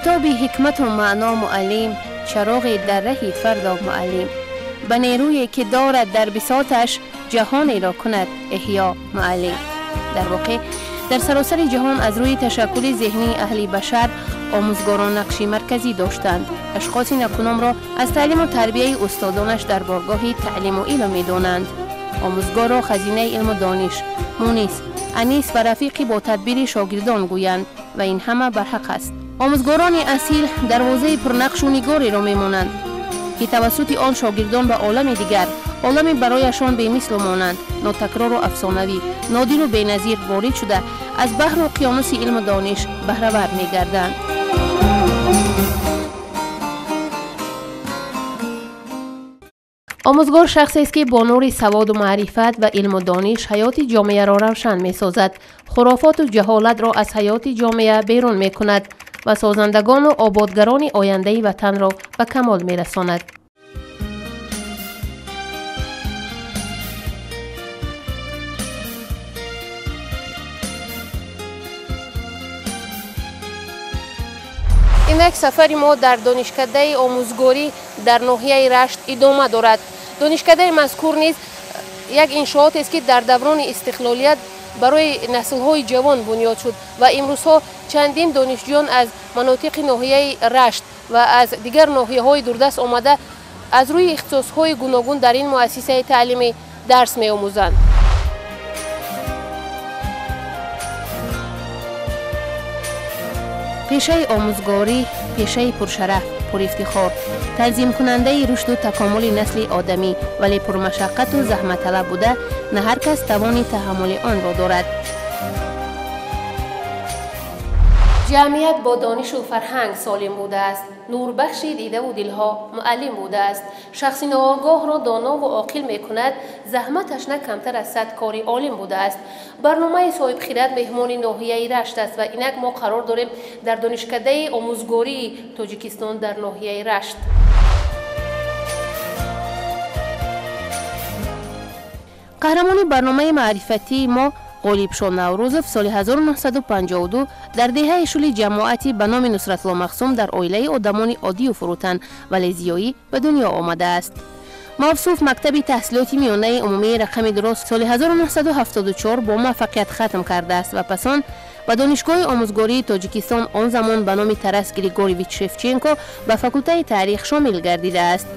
کتاب حکمت و معنا معلم، چراغ در ره فردا معلم. به نیرویی که دارد در بساطش، جهانی را کند احیا معلم. در واقع در سراسر جهان از روی تشکل ذهنی اهل بشر آموزگاران نقشی مرکزی داشتند. اشخاص نکونام را از تعلیم و تربیه استادانش در بارگاه تعلیم و علم می دانند. آموزگار را خزینه علم و دانش، مونس، انیس و رفیقی با تدبیر شاگردان گویند و این همه برحق است. آموزگاران اصیل دروازه پرنقش و نگاری را می مانند که توسط آن شاگردان به عالم دیگر، عالمی برایشان به مثل مانند، ناتکرار و افسانوی، نادر و بی‌نظیر وارد شده از بحر و اقیانوس علم و دانش بهره‌ور می‌گردند. آموزگار شخصی است که با نور سواد و معرفت و علم و دانش حیات جامعه را روشن می‌سازد، خرافات و جهالت را از حیات جامعه بیرون می‌کند و سازندگان و آبادگران آینده وطن را به کمال می‌رساند. اینک سفر ما در دانشکده آموزگاری در ناحیه رشت ادامه دارد. دانشکده مذکور نیز یک انشاءات است که در دوران استقلالیت برای نسل‌های جوان بنیاد شد و امروزها چندین دانشجویان از مناطق ناحیه رشت و از دیگر ناحیه‌های دوردست آمده از روی اختصاص‌های گوناگون در این مؤسسه تعلیمی درس می‌آموزند. پیشه آموزگاری پیشه پرشرف، پر افتخار، تنظیم کننده رشد و تکامل نسل آدمی ولی پرمشقت و زحمت طلب بوده، نه هر کس توان تحمل آن را دارد. جمعیت با دانش و فرهنگ سالم بوده است. نوربخش دیده و دلها معلم بوده است. شخصی ناآگاه را دانا و عاقل می کند. زحمتش نه کمتر از 100 کاری عالم بوده است. برنامه صاحب خیرات مهمان ناحیه رشت است و اینک ما قرار داریم در دانشکده آموزگاری تاجیکستان در ناحیه رشت. قهرمان برنامه معرفتی ما غالب شاه نوروزов سال 1952 در دهه شل جماعتی به نام نصرتالله مخزوم در عائله آدمان عادی و فروتن ولی زیایی به دنیا آمده است. موصوف مکتب تحصیلات میانه عمومی رقم درست سال 1974 با موفقیت ختم کرده است و پس آن به دانشگاه آموزگاری تاجیکستان آن زمان به نام ترس گریگورویچ شفچنکو به فاکولته تاریخ شامل گردیده است.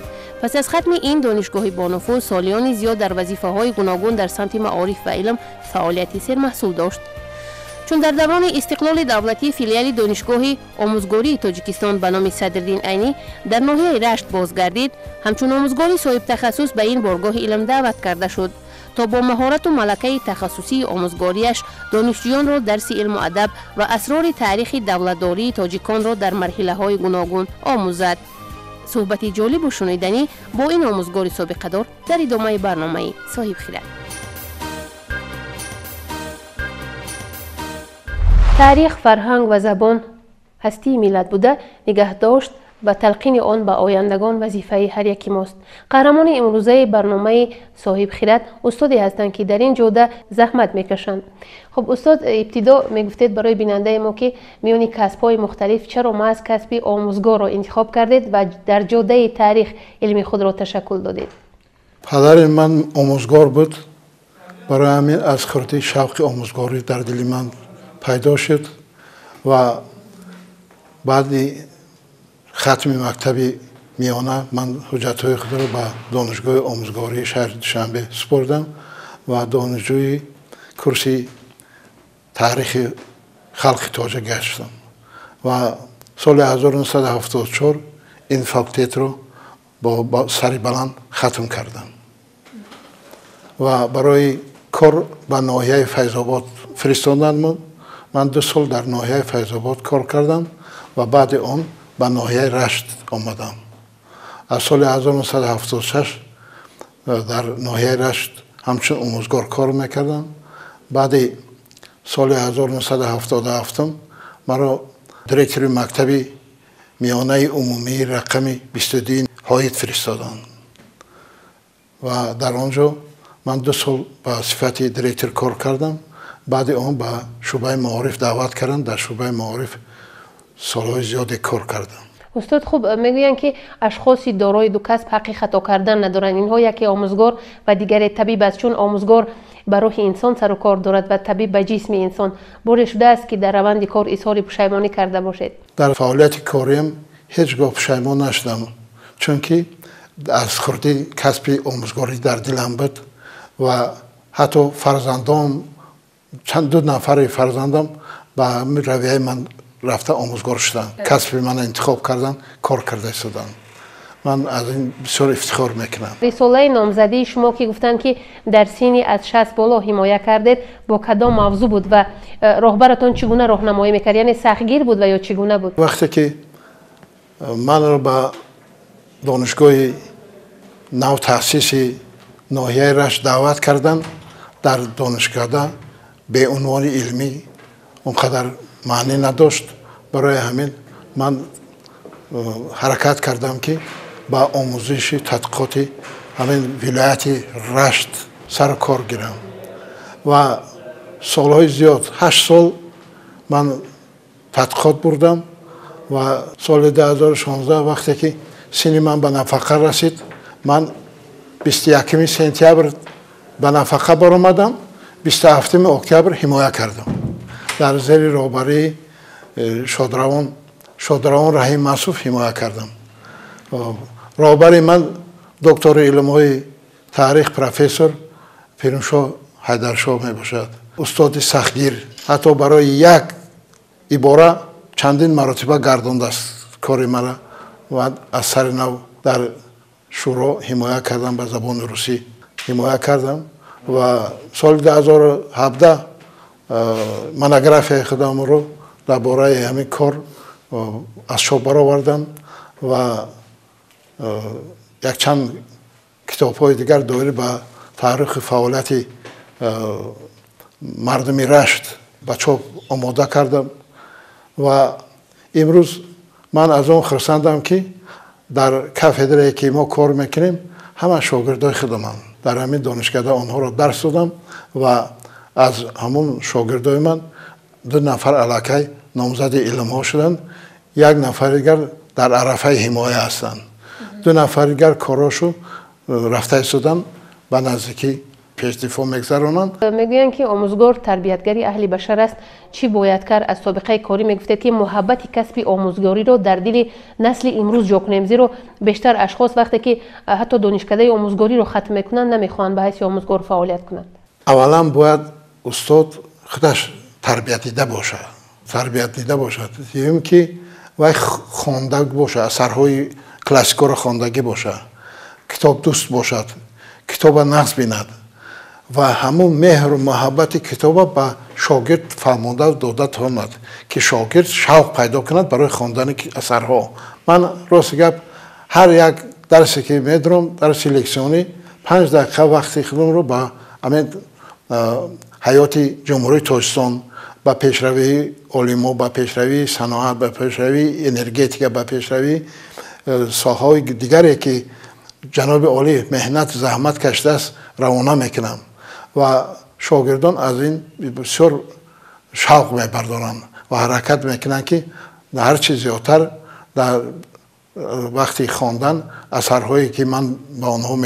پس از ختم این دانشگاه بانفوذ سالیان زیاد در وظیفه‌های گوناگون در سمت معارف و علم فعالیتی سرمحصول داشت. چون در دوران استقلال دولتی فیلیال دانشگاه آموزگاری تاجیکستان به نام صدرالدین عینی در ناحیه رشت بازگردید، همچون آموزگاری صاحب تخصص به این بارگاه علم دعوت کرده شد تا با مهارت و ملکه تخصصی آموزگاریش دانشجویان را درس علم و ادب و اسرار تاریخ دولتداری تاجیکان را در مرحله‌های گوناگون آموزد. صحبتی جالب و شنیدنی با این آموزگار سابقه دار در ادامه برنامه صاحب خیرات. تاریخ، فرهنگ و زبان هستی ملت بوده، نگه داشت و تلقین آن به آیندگان وظیفه هر یکی ماست. قهرمان امروزه برنامه صاحب خیرات استادی هستند که در این جاده زحمت میکشند. خب استاد، ابتدا میگفتید برای بیننده ما که میانی کسب‌های مختلف چرا محض کسب آموزگار را انتخاب کردید و در جاده تاریخ علم خود را تشکل دادید؟ پدر من آموزگار بود، برای همین از خاطر شوق آموزگاری در دل من پیدا شد و بعد ختم مکتب میانه من حجت‌های خود را به دانشگاه آموزگاری شهر دوشنبه سپردم و دانشجوی کورس تاریخ خلق تاجیک گشتم و سال 1974 این فاکولته را با سر بلند ختم کردم و برای کار به ناحیه فیض‌آباد فرستادند. من 2 سال در ناحیه فیض‌آباد کار کردم و بعد آن به ناحیه رشت آمدم. از سال 1976 در ناحیه رشت همچون آموزگار کار میکردم. بعد سال 1977 مرا دیرکتور مکتب میانه عمومی رقم 22 هایت فرستادند و در آنجا من 2 سال به صفت دیرکتور کار کردم. بعد آن به شعبه معارف دعوت کردند. در شعبه معارف سالهای زیادی کار کردم. استاد خوب میگویند که اشخاصی دارای دو کسب حق خطا کردن ندارند. اینها یکی آموزگار و دیگر طبیب است، چون آموزگار به روح انسان سر و کار دارد و طبیب به جسم انسان. بار شده است که در روند کار اظهار پشیمانی کرده باشید؟ در فعالیت کاریم هیچگاه پشیمان نشدم، چون که از خردی کسب آموزگاری در دلم بود و حتی فرزندان چند دو نفر فرزندم به رویه من رفته آموزگار شدن، کسب من انتخاب کردن، کار کرده شدن. من از این بسیار افتخار میکنم. رساله نامزدی شما که گفتن که در سینی از 60 بالا حمایت کردید، با کدام موضوع بود و راهبرتون چگونه راهنمایی میکرد؟ یعنی سختگیر بود و یا چگونه بود؟ وقتی که من رو به دانشگاه نو تأسیس ناحیه رشت دعوت کردن، در دانشکده به عنوان علمی اونقدر معنی نداشت. برای همین من حرکت کردم که با آموزش تحقیقات همین ولایت رشت سر کار گیرم و سالهای زیاد 8 سال من تحقیقات بردم و سال 2016 وقتی که سن من به نفقه رسید، من 21 سپتامبر به نفقه برآمدم، 27 اکتبر حمایت کردم. در زیر راهبری شادروان رحیم معصوف حمایت کردم. راهبر من دکتر علم‌های تاریخ پروفسور پیرمشاه حیدرشاه می باشد. استاد سختگیر، حتی برای یک عباره چندین مرتبه گردانده است کار مرا و از سر نو در شورا حمایت کردم، به زبان روسی حمایت کردم و سال 2017 منوگرافی خودم رو درباره همین کار از چاپ برآوردم و یک چند کتاب‌های دیگر دایر به تاریخ فعالیت مردم رشت به چاپ آماده کردم و امروز من از اون خرسندم که در کافدرایی که ما کار میکنیم همه شاگردای خودم در همین دانشکده آنها را درس دادم و از همون شاگردای من 2 نفر علاقه نامزد علم ها شدن، 1 نفر دیگر در عرفه حمایه هستند، 2 نفر دیگر کاراشو رفته شدن به نزدیکی پیش دفاع میگذرانند. میگویند که آموزگار تربیتگری اهل بشر است. چی باید کرد؟ از سابقه کاری میگفتید که محبت کسبی آموزگاری رو در دل نسل امروز جا کنیم، زیرا بیشتر اشخاص وقتی که حتی دانشکده آموزگاری رو ختم میکنن نمیخوان به حیث آموزگار فعالیت کنند. اولا باید استاد خودش تربیت دیده باشد، یعنی که وای خوانده باشه، اثرهای کلاسیکا رو خواندگی باشه، کتاب دوست باشد، کتاب نقص بیند و همون مهر و محبت کتاب به شاگرد فهمانده و داده تواند که شاگرد شوق پیدا کند برای خواندن اثرها. من راست گپ هر یک درسی که میدارم، درس لکسیونی 5 دقیقه وقتی خودم رو به همین حیات جمهوری تاجیکستان، با پیشروی علوم، با پیشروی صنعت، با پیشروی انرژتیک، با پیشروی ساحه‌های دیگری که جناب عالی محنت زحمت کشیده است روانه میکنم و شاگردان از این بسیار شوق میبردارند و حرکت میکنند که در هر چیز زیادتر در وقتی خواندن اثرهایی که من به آنها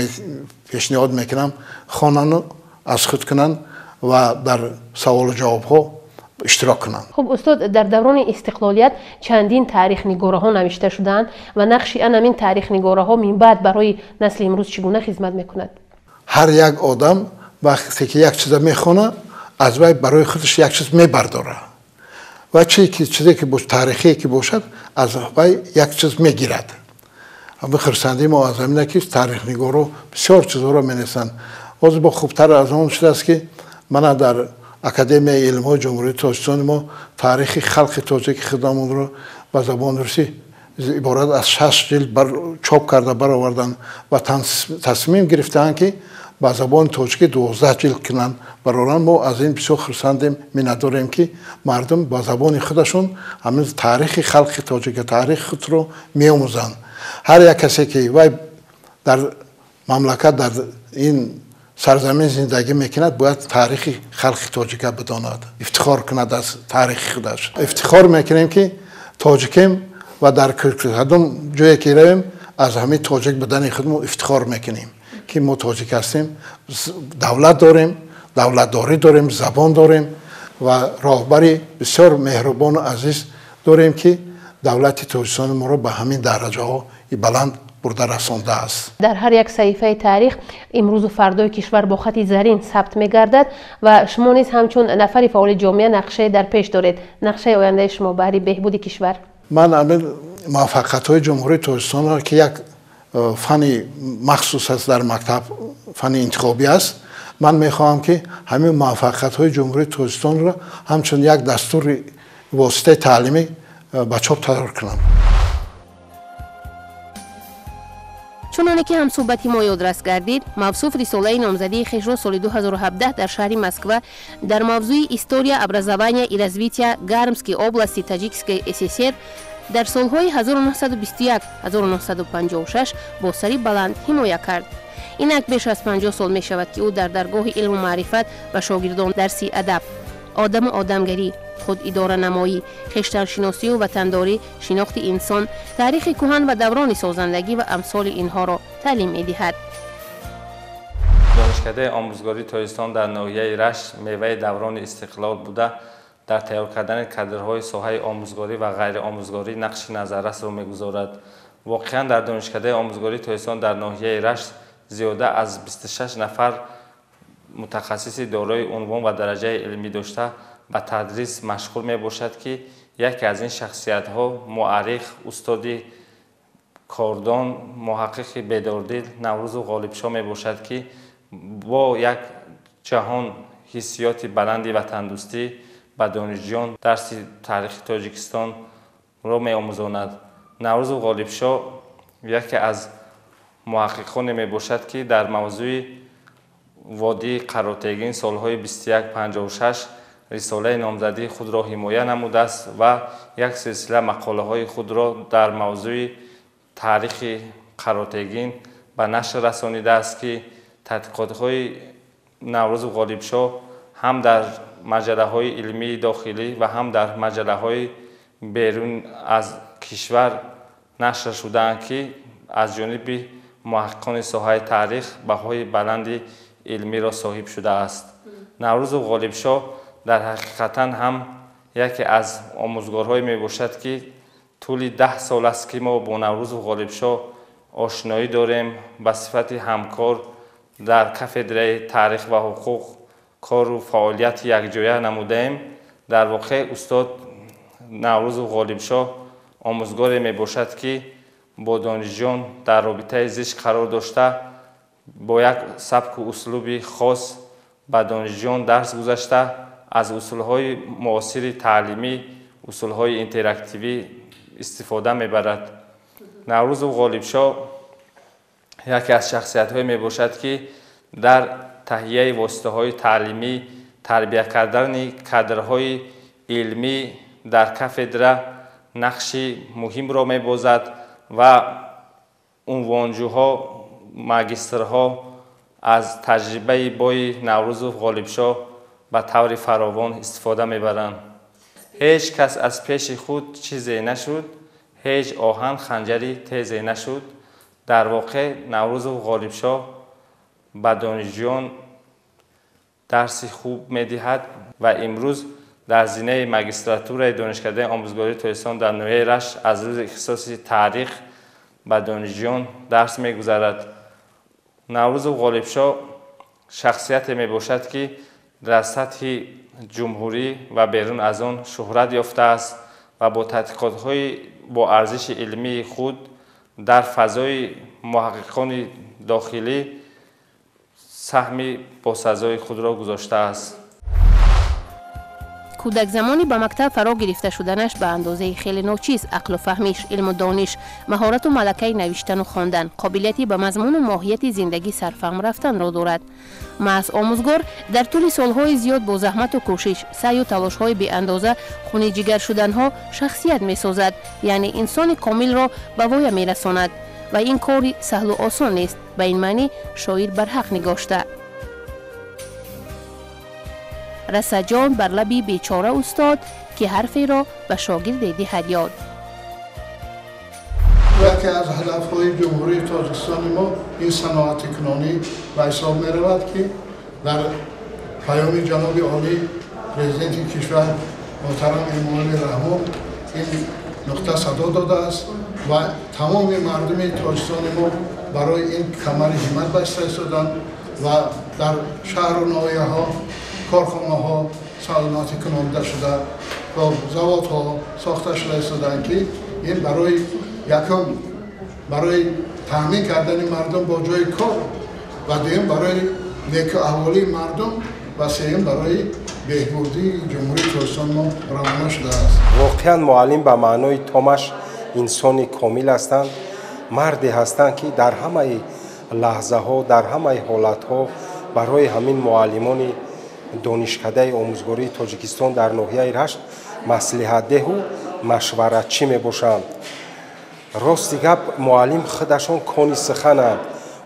پیشنهاد میکنم خوانند، از خود کنند و در سوال و جواب ها اشتراک کنند. خب استاد، در دوران استقلالیت چندین تاریخ نگاره ها نوشته شدند و نقش این تاریخ نگاره ها من بعد برای نسل امروز چگونه خدمت میکند؟ هر یک آدم وقتی که یک چیز میخونه از وی برای خودش یک چیز میبرداره و چیزی که تاریخی که باشد از وی یک چیز میگیرد. اما خرسندی ما از همینه که تاریخ نگارا بسیار چیزها را مینویسند. باز با خوبتر از اون شده است که من در اکادمی علم های جمهوری تاجیکستان ما تاریخ خلق تاجیک خودمون رو به زبان روسی عبارت از 6 جلد چاپ کرده برآوردن و تصمیم گرفتن که به زبان تاجیکی 12 جلد کنن برآورن. ما از این بسیار خرسندیم، می‌نداریم که مردم با زبان خودشون همین تاریخ خلق تاجیک، تاریخ خود رو می‌آموزند. هر یک کسی که وای در مملکت در این سرزمین زندگی میکند باید تاریخ خلق تاجیک بداند، افتخار کند از تاریخ خودش. افتخار میکنیم که تاجیکیم و در کدوم جایی که رویم از همین تاجیک بدن خودمون افتخار میکنیم که ما تاجیک هستیم، دولت داریم، دولتداری داریم، زبان داریم و راهبری بسیار مهربان و عزیز داریم که دولت تاجیکستان ما رو به همین درجه ها بلند برده رسانده است. در هر یک صحیفه تاریخ امروز و فردای کشور با خط زرین ثبت می‌گردد و شما نیز همچون نفری فعال جامعه نقشه در پیش دارید. نقشه آینده شما برای بهبود کشور؟ من همین موفقیت‌های جمهوری تاجیکستان را که یک فن مخصوص است در مکتب فن انتخابی است، من می‌خواهم که همین موفقیت‌های جمهوری تاجیکستان را همچون یک دستور واسطه تعلیمی به چاپ تدارک کنم. چنانه که هم صحبتی ما یادرس گردید، موصوف رساله نامزدی خیش را سال 2017 در شهر مسکو در موضوع استوریا образования и развития Гармской области Таджикской ССР در سالهای 1921-1956 با سری بلند حمایت کرد. اینک بیش از 50 سال می شود که او در درگاه علم و معرفت و شاگردان درسی ادب، آدم و آدمگری، خود اداره نمایی، خویشتن شناسی و وطنداری، شناخت انسان، تاریخ کهن و دوران سازندگی و امثال اینها را تعلیم می‌دهد. دانشکده آموزگاری تاجیکستان در ناحیه رشت میوه دوران استقلال بوده در تیار کردن کادرهای ساحه آموزگاری و غیر آموزگاری نقش نظررس را می‌گذارد. واقعا در دانشکده آموزگاری تاجیکستان در ناحیه رشت زیاده از 26 نفر متخصص دارای عنوان و درجه علمی داشته به تدریس مشغول می باشد که یکی از این شخصیت ها مورخ، استادی کاردان، محقق بیداردل نوروز غالبشاه می باشد که با یک جهان حسیات بلندی و تندرستی به دانشجویان درس تاریخ تاجیکستان را می آموزاند. نوروز غالبشاه یکی از محققان می باشد که در موضوع وادی قرارتگین سالهای 2156 رساله نامزدی خود را حمایت نموده است و یک سلسله مقاله های خود را در موضوع تاریخ قرارتگین به نشر رسانیده است که تحقیقات های نوروز غالبشاه هم در مجله های علمی داخلی و هم در مجله های بیرون از کشور نشر شدند که از جانب محققان ساحه تاریخ بهای بلندی علمی را صاحب شده است. نوروز غالبشاه در حقیقتا هم یکی از آموزگارهای می باشد که طول 10 سال است که ما با نوروز غالبشاه آشنایی داریم. به صفت همکار در کافدره تاریخ و حقوق کار و فعالیت یکجایه نمودیم. در واقع استاد نوروز غالبشاه آموزگاری می باشد که با دانشجویان در رابطه زیست قرار داشته، با یک سبک و اسلوب خاص به دانشجویان درس گذاشته، از اصولهای معاصر تعلیمی، اصولهای اینتراکتیوی استفاده میبرد. نوروز غالبشاه یکی از شخصیت‌های می باشد که در تهیه واسطه‌های تعلیمی، تربیت کردن کادرهای علمی در کافدره نقش مهم را می‌بازد و عنوانجوها، ماجسترها از تجربه بای نوروز غالبشاه به طور فراوان استفاده میبرند. هیچ کس از پیش خود چیزی نشد، هیچ آهن خنجری تیزی نشد. در واقع نوروز غالبشاه به دانشجویان درس خوب میدهد و امروز در زینه ماجستراتور دانشکده آموزگاری تاجیکستان در ناحیه رشت از روز اختصاص تاریخ به دانشجویان درس میگذارد. نوروز غالبشاه شخصیت می باشد که در سطح جمهوری و بیرون از آن شهرت یافته است و با تحقیقات‌های با ارزش علمی خود در فضای محققان داخلی سهمی با سزای خود را گذاشته است. کودک زمانی به مکتب فرا گرفته شدنش به اندازه خیلی ناچیز عقل و فهمیش، علم و دانش، مهارت و ملکه نوشتن و خواندن، قابلیتی به مضمون و ماهیت زندگی سرفهم رفتن را دارد. محض آموزگار در طول سالهای زیاد با زحمت و کوشش، سعی و تلاش‌های بی اندازه خون جگر شدنها شخصیت می‌سازد، یعنی انسان کامل را به وای می‌رساند و این کاری سهل و آسان نیست. به این معنی شاعر بر حق نگاشته: رسد جان بر لبی بیچاره استاد که حرفی را به شاگرد دهد یاد. یکی از هدف‌های جمهوری تاجیکستان ما این صنعت کنونی به حساب می‌رود که در پیام جناب عالی پرزیدنت کشور محترم امامعلی رحمان این نقطه صدا داده است و تمام مردم تاجیکستان ما برای این کمر همت بسته ایستادند و در شهر و ناحیه‌ها کارخانه‌ها صنعت کننده شده و زوادها ساخته شده ایستادند که این برای یکم برای تامین کردن مردم با جای کار و دوم برای نیک احوالی مردم و سوم برای بهبودی جمهوری تاجیکستان ما روانه شده است. واقعا معلم به معنای تماش انسانی کامل هستند، مردی هستند که در همه لحظه ها در همه حالت ها برای همین معلمان دانشکده آموزگاری تاجیکستان در ناحیه رشت مصلحت ده و مشورتچی میباشند. راستی گپ معلم خودشان کانی سخنند،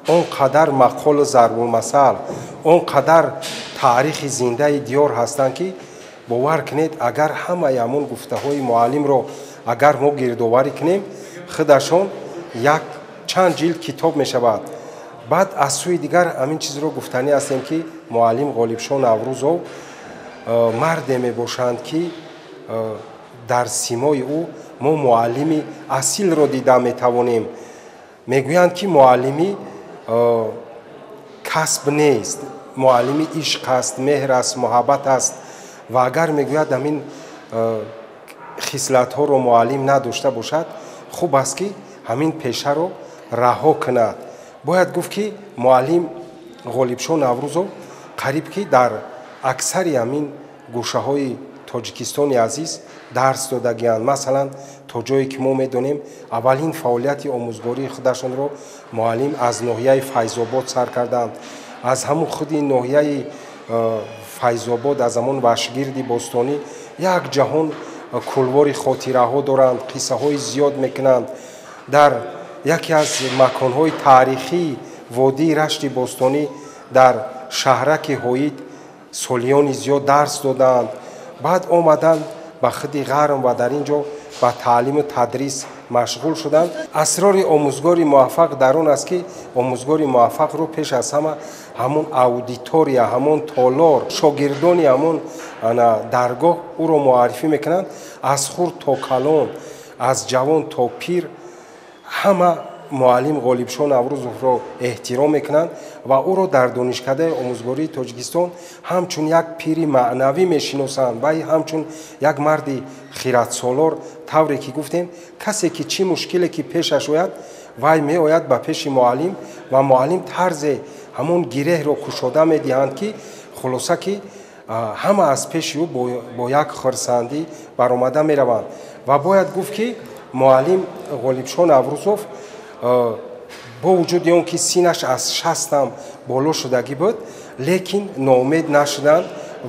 اونقدر مقال ضرب المثل، اونقدر تاریخ زنده دیار هستند که باور کنید اگر همه همون گفته های معلم رو اگر ما گردآوری کنیم خودشان یک چند جلد کتاب می شود. بعد از سوی دیگر همین چیز رو گفتنی هستیم که معلم غالبشاه نوروزов مردی می باشند که در سیمای او ما معلمی اصیل رو دیده می توانیم. میگویند که معلمی کسب نیست، معلمی عشق است، مهر است، محبت است و اگر میگوید همین خصلت ها رو معلم نداشته باشد خوب است که همین پیشه رو رها کند. باید گفت که معلم غالبشاه نوروزов قریب که در اکثر همین گوشه های تاجیکستان عزیز درس دادگیند. مثلا تا جایی که ما میدونیم اولین فعالیت آموزگاری خودشان رو معلم از ناحیه فیض‌آباد سر کردند. از همون خود ناحیه فیض‌آباد از همون وشگرد باستانی یک جهان کلوار خاطره ها دارند، قصه های زیاد میکنند. در یکی از مکان های تاریخی وادی رشت باستانی در شهرک هوید سالیان زیاد درس دادند. بعد آمدند به خود غرم و در اینجا به تعلیم و تدریس مشغول شدند. اسرار آموزگاری موفق در آن است که آموزگاری موفق رو پیش از همه همون اودیتوریا، همون تالار، شاگردانی همون درگاه او رو معرفی میکنند. از خرد تا کلان، از جوان تا پیر همه معلم غالبشاه نوروزов رو احترام میکنند و او رو در دانشکده آموزگاری تاجیکستان همچون یک پیری معنوی میشناسند و همچون یک مرد خیراتسالار. طوری که گفتیم کسی که چی مشکلی که پیشش آید وای می آید به پیش معلم و معلم طرز همون گره رو کشاده میدهند که خلاصه که همه از پیش او با یک خرسندی برآمده میروند. و باید گفت که معلم غالبشاه نوروزов با وجود اون که سینش از 60 هم بالا شدگی بود لیکن ناامید نشدند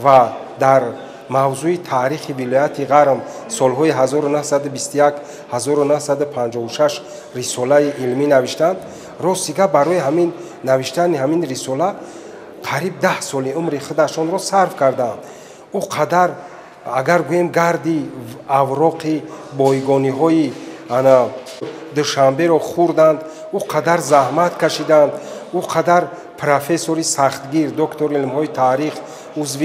و در موضوع تاریخ ولایت غرم سالهای 1921 1956 رساله علمی نوشتند. راستیگه برای همین نوشتن همین رساله قریب 10 سال عمر خودشان را صرف کردند. او قدر اگر گوییم گردی اوراق بایگانی های دوشنبه را خوردند، او قدر زحمت کشیدند، او قدر پروفسوری سختگیر دکتر علم های تاریخ عضو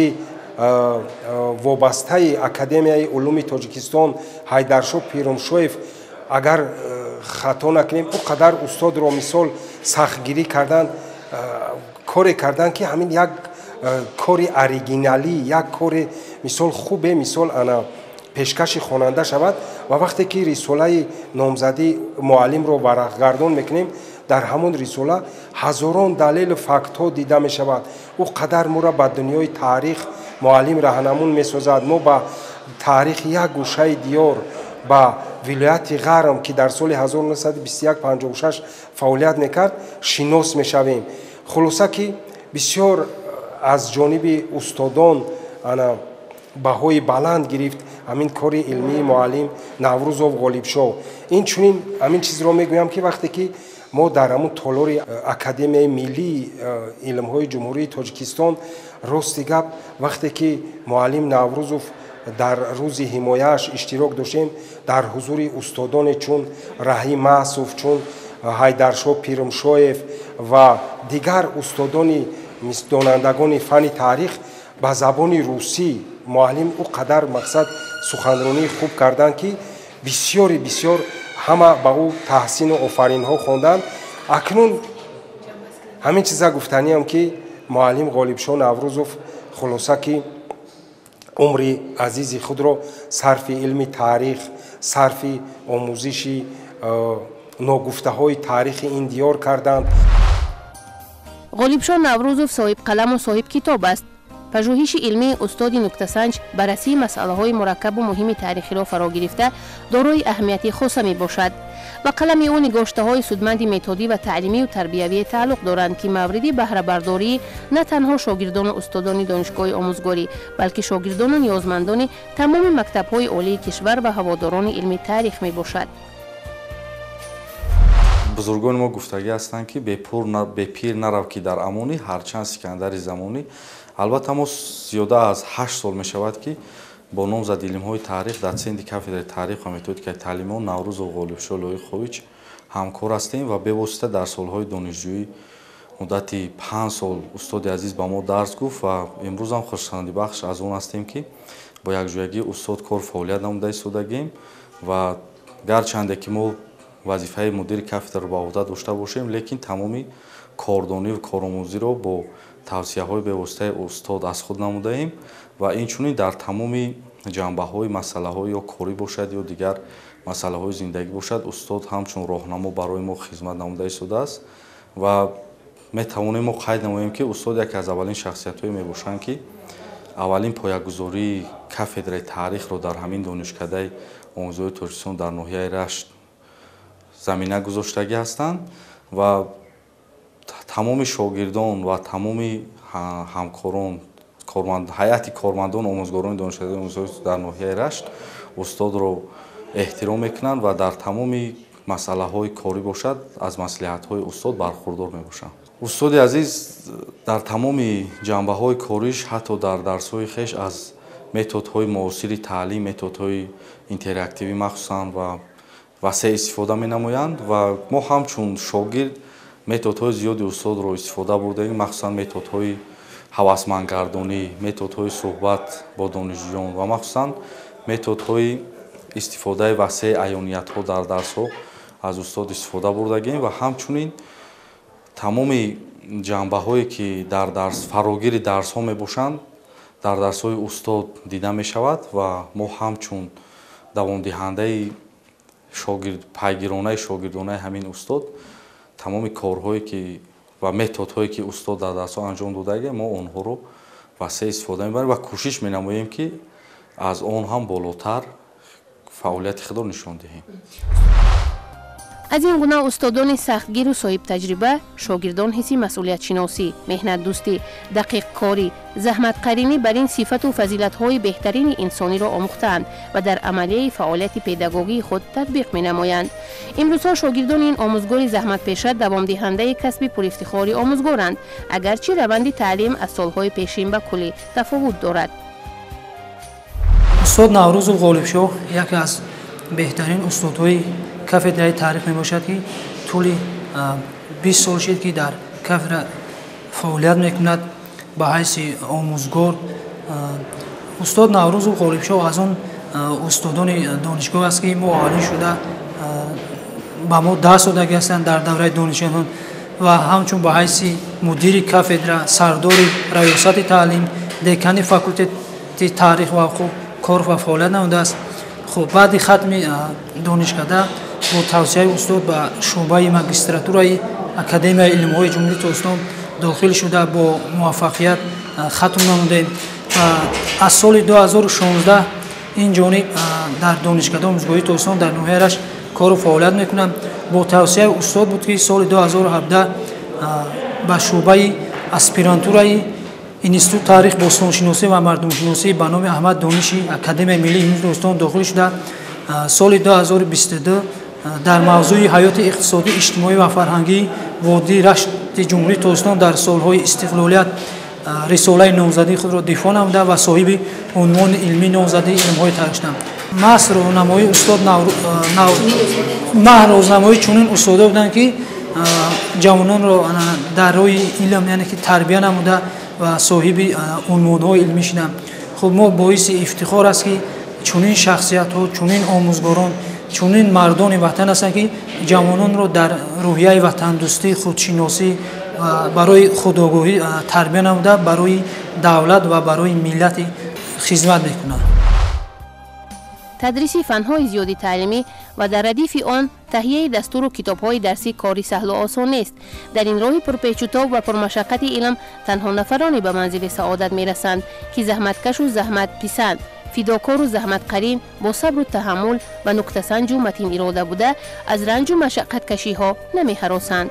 وابسته اکادمیای علوم تاجیکستان حیدرشاه پیرمشویف اگر خطا نکنیم او قدر استاد را مثال سختگیری کردند، کاری کردند که همین یک کاری اوریجینالی، یک کاری مثال خوبه مثال انا پیشکش خواننده شود. و وقتی که رساله نامزدی معلم رو ورقگردان میکنیم در همون رساله هزاران دلیل فکت ها دیده می شود. او قدر ما را به دنیای تاریخ معلم راهنمون می سازد. ما با تاریخ یک گوشه دیار با ولایت غرم که در سال 1921-56 فعالیت میکرد شناس میشویم. خلاصه که بسیار از جانب استادان بهای بلند گرفت همین کاری علمی معلم نوروزов غالبشاه. این چونین همین چیز رو میگویم که وقتی که ما در همون تالار اکادمی ملی علم های جمهوری تاجیکستان راستی گپ وقتی که معلم نوروزов дар рӯзи ҳимояаш иштирок доштем дар ҳузури устодоне чун Раҳим Маъсуф, чун Ҳайдаршоҳ Пирмшоев ва дигар устодони донандагони фанни таърих ба забони русӣ муаллим ӯ қадар мақсад суханронии хуб карданд ки бисёри бисёр ҳама ба ӯ таҳсину офаринҳо хонданд. акнун ҳамин чиза гуфтаниам ки муаллим Ғолибшоҳ Наврӯзов хулоса ки умри азизи худро сарфи илми таърих, сарфи омӯзиши ногуфтаҳои таърихи ин диёр карданд. Ғолибшоҳ Наврӯзов соҳибқаламу соҳибкитоб аст. пажӯҳиши илмии устоди нуктасанҷ баррасии масъалаҳои мураккабу муҳими таърихиро фаро гирифта дорои аҳамияти хоса мебошад. ба қалами ӯ нигоштаҳои судманди методӣ ва таълимию тарбиявие тааллуқ доранд ки мавриди баҳрабардории на танҳо шогирдону устодони донишгоҳи омӯзгорӣ, балки шогирдону ниёзмандони тамоми мактабҳои олии кишвар ва ҳаводорони илми таърих мебошад. бузургони мо гуфтагӣ ҳастанд ки бепир нарав ки дар амони ҳарчанд сикандари замонӣ. албатта мо зиёда аз 8 сол мешавад ки бо номзади илмҳои таърих дотсенти кафедраи таърих ва методикаи таълимӣ Наврӯзов Ғолибшоҳ Лоиқович ҳамкор ҳастем ва бевосита дар солҳои донишҷӯӣ муддати 5 сол устоди азиз ба мо дарс гуфт ва имрӯзам хушхандибахш аз он ҳастем ки бо якҷоягии устод кор фаъолият намуда истодагем ва гарчанде ки мо вазифаи мудири кафедраро ба ӯҳда дошта бошем, лекин тамоми кордонӣ ва коромӯзиро бо тавсияҳои бевоситаи устод аз худ намудаем ва инчунин дар тамоми ҷанбаҳои масъалаҳои ё корӣ бошад ё дигар масъалаҳои зиндагӣ бошад устод ҳамчун роҳнамо барои мо хизмат намуда истодааст ва метавонем мо қайд намоем ки устод яке аз аввалин шахсиятҳое мебошанд ки аввалин поягузории кафедраи таърихро дар ҳамин донишкадаи омӯзгории Тоҷикистон дар ноҳияи Рашт замина гузоштагӣ ҳастанд ва тамоми шогирдон ва тамоми ҳамкорон ҳайати кормандон омӯзгорони донишкадаи омӯзгорӣ дар ноҳияи Рашт устодро эҳтиром мекунанд ва дар тамоми масъалаҳои корӣ бошад аз маслиҳатҳои устод бархурдор мебошанд. устоди азиз дар тамоми ҷанбаҳои кориш ҳатто дар дарсҳои хеш аз методҳои муосири таълим, методҳои интерактивӣ махсусан ва васеъ истифода менамоянд ва мо ҳамчун шогирд методҳои зиёди устодро истифода бурдаем, махсусан методҳои ҳавасмандгардонӣ, методҳои суҳбат бо донишҷӯён ва махсусан методҳои истифодаи васеъ аёниятҳо дар дарсҳо аз устод истифода бурдагем ва ҳамчунин тамоми ҷанбаҳое ки дар дарс фарогири дарсҳо мебошанд дар дарсҳои устод дида мешавад ва мо ҳамчун давомдиҳандаи пайгиронаи шогирдонаи ҳамин устод тамоми корҳое ки ва методҳое ки устод дар дарсҳо анҷом додааст мо онҳоро васеъ истифода мебарем ва кӯшиш менамоем ки аз он ҳам болотар фаъолияти худро нишон диҳем. аз ин гуна устодони сахтгиру соҳибтаҷриба шогирдон ҳисси масъулиятшиносӣ, меҳнатдӯстӣ, дақиқкорӣ, заҳматқаринӣ бар ин сифату фазилатҳои беҳтарини инсониро омӯхтаанд ва дар амалияи фаъолияти педагогии худ татбиқ менамоянд. имрӯзҳо шогирдони ин омӯзгори заҳматпеша давомдиҳандаи касби пуристихори омӯзгоранд, агарчи раванди таълим аз солҳои пешин ба куллӣ тафовут дорад. устод Наврӯзов Ғолибшоҳ яке аз беҳтарин устодҳои кафедраи таърих мебошад ки тӯли 20 сол шуд ки дар кафедра фаъолият мекунад ба ҳайси омӯзгор. устод Наврӯзов Ғолибшоҳ аз он устодони донишгоҳ аст ки мо аввалин шуда ба мо дарс додагӣ ҳастанд дар давраи донишҷӯён ва ҳамчун ба ҳайси мудири кафедра, сардори раёсати таълим, декани факултети таърих ва кор ва фаъолият намудааст. хуб баъди хатми донишкада бо тавсияи устод ба шӯъбаи магистратураи Академияи илмҳои Ҷумҳурии Тоҷикистон дохил шуда бо муваффақият хатм намудем ва аз соли 2016 ин ҷониб дар донишкадаи омӯзгории Тоҷикистон дар ноҳияи Рашт кору фаъолият мекунам. бо тавсияи устод буд ки соли 2017 ба шӯъбаи аспирантураи институти таърих, бостоншиносӣ ва мардумшиносӣ ба номи Аҳмад Дониши Академияи миллии илмҳои Тоҷикистон дохил шуда соли 2022 дар мавзӯи ҳаёти иқтисодӣ, иҷтимоӣ ва фарҳангии водии Рашти Ҷумҳурии Тоҷикистон дар солҳои истиқлолият رساله نامزدی خود را دفاع نموده و صاحب عنوان علمی نامزدی علم‌های تاریخ شدم. محض راهنمایی استاد راهنمایی چنین استادا بودند که جوانان را در راه علم یعنی که تربیت نموده و صاحب عنوان‌های علمی شدند. خب ما باعث افتخار است که چنین شخصیت‌ها، چنین آموزگاران، چنین مردان وطن هستند که جوانان را در روحیه وطن دوستی، خودشناسی برای خودآگاهی تربیت نموده، برای دولت و برای ملت خدمت می‌کنند. تدریس فن‌های زیادی تعلیمی و در ردیف آن تهیه دستور و کتاب‌های درسی کاری سهل و آسان نیست. در این راه پرپیچ‌وتاب و پرمشقت علم تنها نفرانی به منزل سعادت می‌رسند که زحمتکش و زحمت پسند، فداکار و زحمت قرین، با صبر و تحمل و نکته سنج و متین اراده بوده از رنج و مشقت کشی‌ها نمی‌هراسند.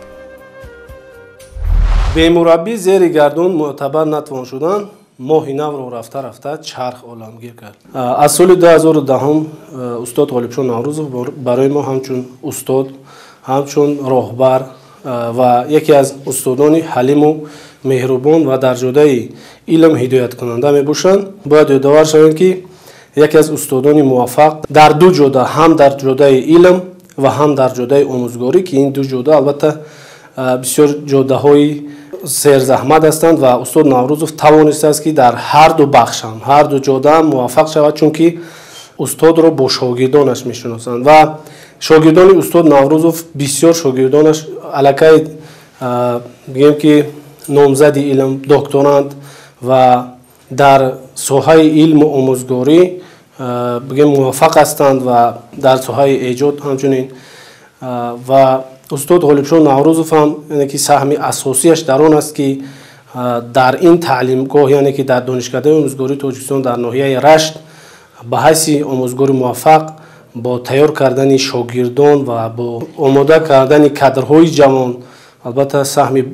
به مربی زیر گردون معتبر نتوان شدن، ماهی نو رو رفته رفته چرخ عالمگیر کرد. از سال 2010 استاد غالبشاه نوروزов برای ما همچون استاد، همچون راهبر و یکی از استادان حلیم و مهربان و در جاده علم هدایت کننده می باشند. باید یادآور شویم که یکی از استادان موفق در دو جاده، هم در جاده علم و هم در جاده آموزگاری، که این دو جاده البته بسیار جاده های سرزحمت هستند و استاد نوروزов توانسته است که در هر دو بخش هم، هر دو جاده هم موفق شود، چون که استاد را با شاگردانش میشناسند و شاگردان استاد نوروزов بسیار شاگردانش الکی بگیم که نامزد علم، دکترند و در ساحه علم و آموزگاری بگیم موفق هستند و در ساحه ایجاد همچنین. و استاد غالبشاه نوروزов هم یعنی که سهم اساسیش در آن است که در این تعلیمگاه، یعنی که در دانشکده آموزگاری تاجیکستان در ناحیه رشت به حیث آموزگار موفق با تیار کردن شاگردان و با آماده کردن کادرهای جوان البته سهم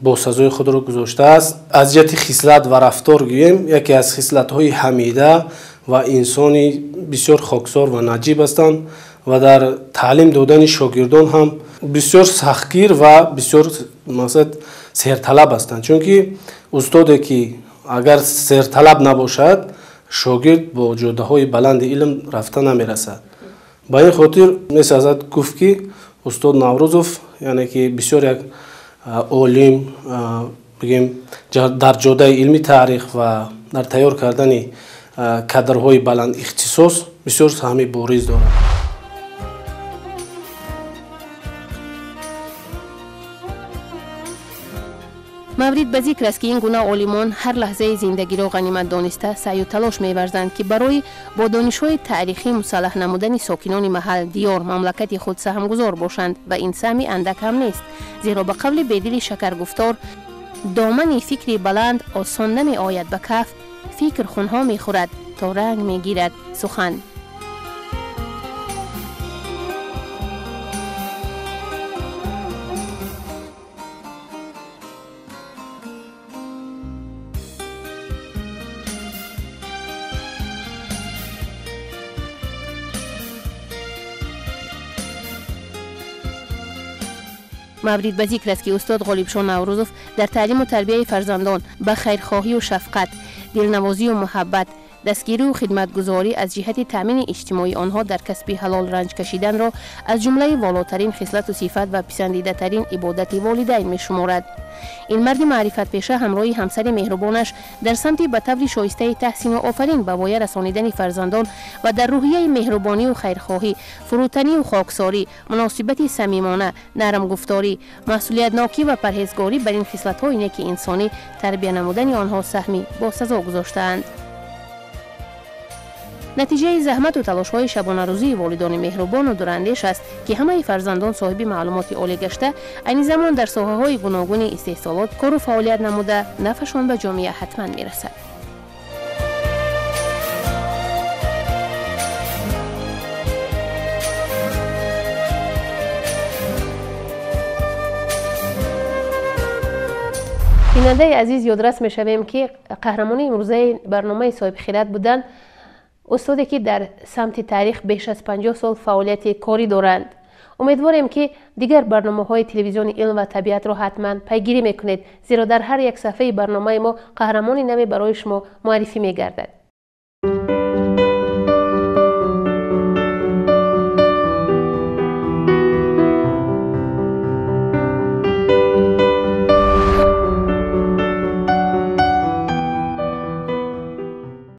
با سزای خود را گذاشته است. از جهت خصلت و رفتار گوییم یکی از خصلت‌های حمیده و انسانی بسیار خاکسار و نجیب هستند و در تعلیم دادن شاگردان هم بسیار سختگیر و بسیار مثلا سرطلب هستند، چون که استادی که اگر سرطلب نباشد شاگرد با جاده‌های بلند علم رفته نمیرسد. با این خاطر مثل ازت گفت که استاد نوروزов یعنی که بسیار یک عالم بگیم در جاده علمی تاریخ و در تیار کردن کادرهای بلند اختصاص بسیار سهمی بارز دارد. مورد به ذکر است که این گونه عالمان هر لحظه زندگی را غنیمت دانسته سعی و تلاش می‌ورزند که برای با دانش‌های تاریخی مسلح نمودن ساکنان محل، دیار، مملکت خود سهمگزار باشند و این سهمی اندک هم نیست، زیرا به قول بیدل شکر گفتار دامن فکری بلند آسان نمی آید به کف، فکر خونها می خورد تا رنگ می گیرد سخن. مورد به ذکر است که استاد غالبشاه نوروزов در تعلیم و تربیت فرزندان به خیرخواهی و شفقت، دلنوازی و محبت، دستگیری و خدمتگزاری از جهت تامین اجتماعی آنها در کسب حلال رنج کشیدن را از جمله والاترین خصلت و صفت و پسندیده ترین عبادت والدین می شمارد. این مرد معرفت پیشه همراه همسر مهربانش در سمت به طور شایسته تحسین و آفرین به وای رسانیدن فرزندان و در روحیه مهربانی و خیرخواهی، فروتنی و خاکساری، مناسبت صمیمانه، نرم گفتاری، مسئولیت ناکی و پرهیزگاری بر این خصلت‌های نیک انسانی تربیت نمودن آنها سهمی با سزا گذاشته‌اند. نتیجه زحمت و تلاش‌های شبانه روزی والدان مهربان و دوراندیش است که همه فرزندان صاحب معلومات عالی گشته، این زمان در ساحه‌های گوناگون استحصالات کار و فعالیت نموده نفعشان به جامعه حتما می‌رسد. بیننده عزیز، یادرس می‌شویم که قهرمان امروزه برنامه صاحب خیرات بودند استادی که در سمت تاریخ بیش از 50 سال فعالیت کاری دارند. امیدواریم که دیگر برنامه‌های تلویزیون علم و طبیعت را حتما پیگیری میکنید، زیرا در هر یک صفحه برنامه ما قهرمان نوی برای شما معرفی میگردد.